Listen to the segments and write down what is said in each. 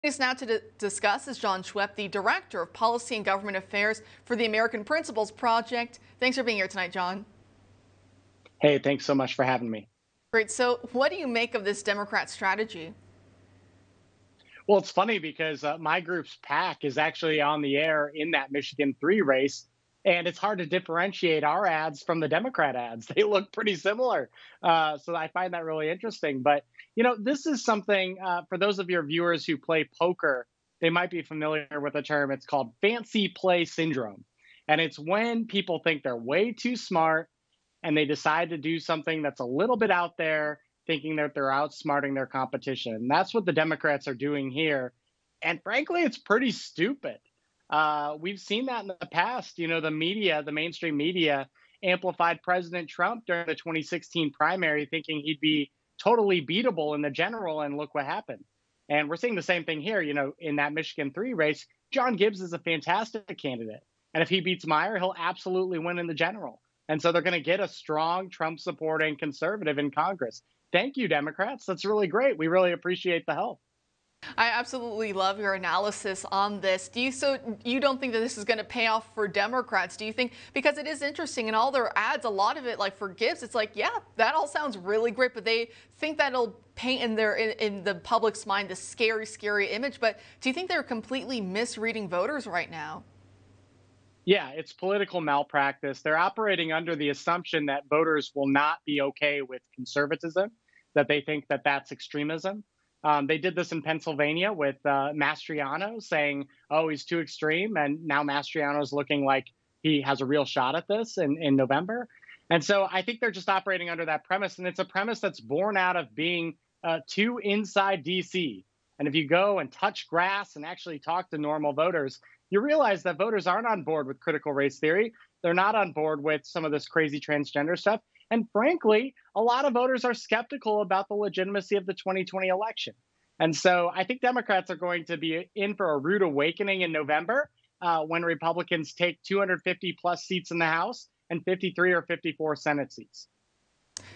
Joining us now to discuss is Jon Schweppe, the Director of Policy and Government Affairs for the American Principles Project. Thanks for being here tonight, Jon. Hey, thanks so much for having me. Great. So what do you make of this Democrat strategy? Well, it's funny because my group's PAC is actually on the air in that Michigan 3 race, and it's hard to differentiate our ads from the Democrat ads. They look pretty similar. So I find that really interesting. But, this is something for those of your viewers who play poker, they might be familiar with the term. It's called fancy play syndrome. And it's when people think they're way too smart and they decide to do something that's a little bit out there, thinking that they're outsmarting their competition. And that's what the Democrats are doing here. And frankly, it's pretty stupid. We've seen that in the past. The media, the mainstream media, amplified President Trump during the 2016 primary, thinking he'd be totally beatable in the general. And look what happened. And we're seeing the same thing here. In that Michigan 3 race, John Gibbs is a fantastic candidate. And if he beats Meyer, he'll absolutely win in the general. And so they're going to get a strong Trump supporting conservative in Congress. Thank you, Democrats. That's really great. We really appreciate the help. I absolutely love your analysis on this. So you don't think that this is going to pay off for Democrats? Do you think, because it is interesting in all their ads, a lot of it, like for Gibbs, it's like, yeah, that all sounds really great, but they think that'll paint in the public's mind this scary, scary image. But do you think they're completely misreading voters right now? Yeah, it's political malpractice. They're operating under the assumption that voters will not be okay with conservatism, that they think that that's extremism. They did this in Pennsylvania with Mastriano saying, oh, he's too extreme. And now Mastriano's looking like he has a real shot at this in November. And so I think they're just operating under that premise. And it's a premise that's born out of being too inside DC. And if you go and touch grass and actually talk to normal voters, you realize that voters aren't on board with critical race theory. They're not on board with some of this crazy transgender stuff. And frankly, a lot of voters are skeptical about the legitimacy of the 2020 election. And so I think Democrats are going to be in for a rude awakening in November when Republicans take 250 plus seats in the House and 53 or 54 Senate seats.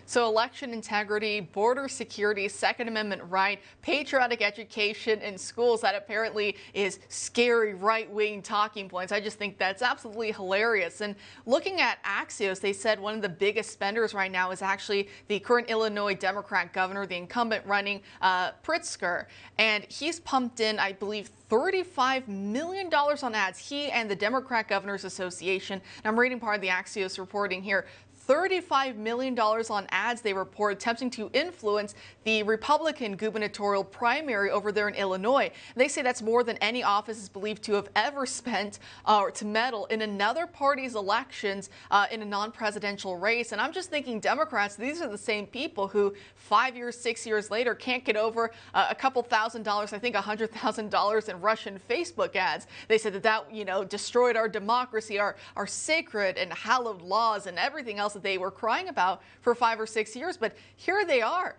So election integrity, border security, Second Amendment right, patriotic education in schools, that apparently is scary right-wing talking points. I just think that's absolutely hilarious. And looking at Axios, they said one of the biggest spenders right now is actually the current Illinois Democrat governor, the incumbent running Pritzker. And he's pumped in, I believe, $35 million on ads, he and the Democrat Governors Association. And I'm reading part of the Axios reporting here. $35 million on ads, they report, attempting to influence the Republican gubernatorial primary over there in Illinois. They say that's more than any office is believed to have ever spent to meddle in another party's elections in a non-presidential race. And I'm just thinking, Democrats, these are the same people who 5 years, 6 years later can't get over a couple $1,000s, I think $100,000 in Russian Facebook ads. They said that destroyed our democracy, our sacred and hallowed laws and everything else that they were crying about for 5 or 6 years. But here they are,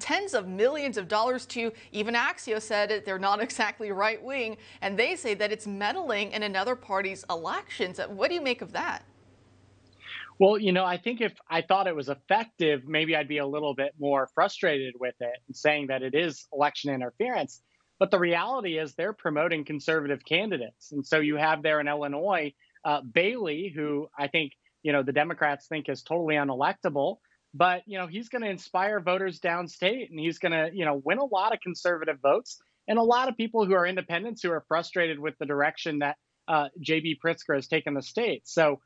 tens of millions of dollars to, even Axios said it, they're not exactly right wing, and they say that it's meddling in another party's elections. What do you make of that? Well, I think if I thought it was effective, maybe I'd be a little bit more frustrated with it and saying that it is election interference. But the reality is they're promoting conservative candidates. And so you have there in Illinois, Bailey, who I think the Democrats think is totally unelectable, but, he's going to inspire voters downstate, and he's going to, win a lot of conservative votes and a lot of people who are independents who are frustrated with the direction that J.B. Pritzker has taken the state. So,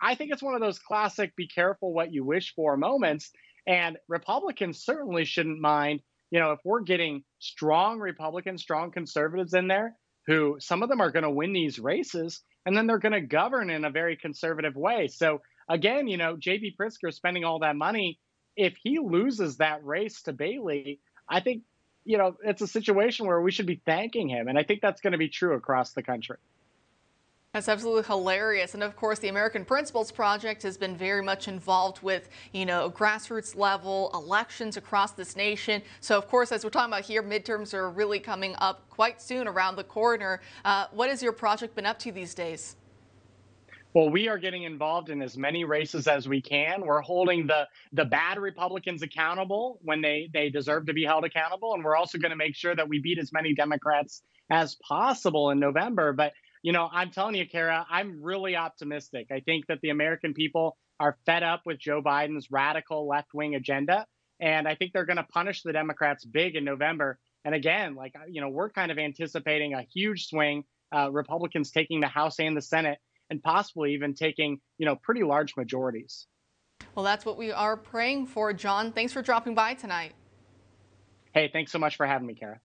I think it's one of those classic be careful what you wish for moments. And Republicans certainly shouldn't mind, if we're getting strong Republicans, strong conservatives in there, who some of them are going to win these races, and then they're going to govern in a very conservative way. So again, J.B. Pritzker spending all that money, if he loses that race to Bailey, I think, it's a situation where we should be thanking him. And I think that's going to be true across the country. That's absolutely hilarious. And of course, the American Principles Project has been very much involved with, grassroots level elections across this nation. So of course, as we're talking about here, midterms are really coming up quite soon around the corner. What has your project been up to these days? Well, we are getting involved in as many races as we can. We're holding the bad Republicans accountable when they deserve to be held accountable, and we're also going to make sure that we beat as many Democrats as possible in November. But I'm telling you, Kara, I'm really optimistic. I think that the American people are fed up with Joe Biden's radical left-wing agenda, and I think they're going to punish the Democrats big in November. And again, we're kind of anticipating a huge swing, Republicans taking the House and the Senate and possibly even taking, pretty large majorities. Well, that's what we are praying for, Jon. Thanks for dropping by tonight. Hey, thanks so much for having me, Kara.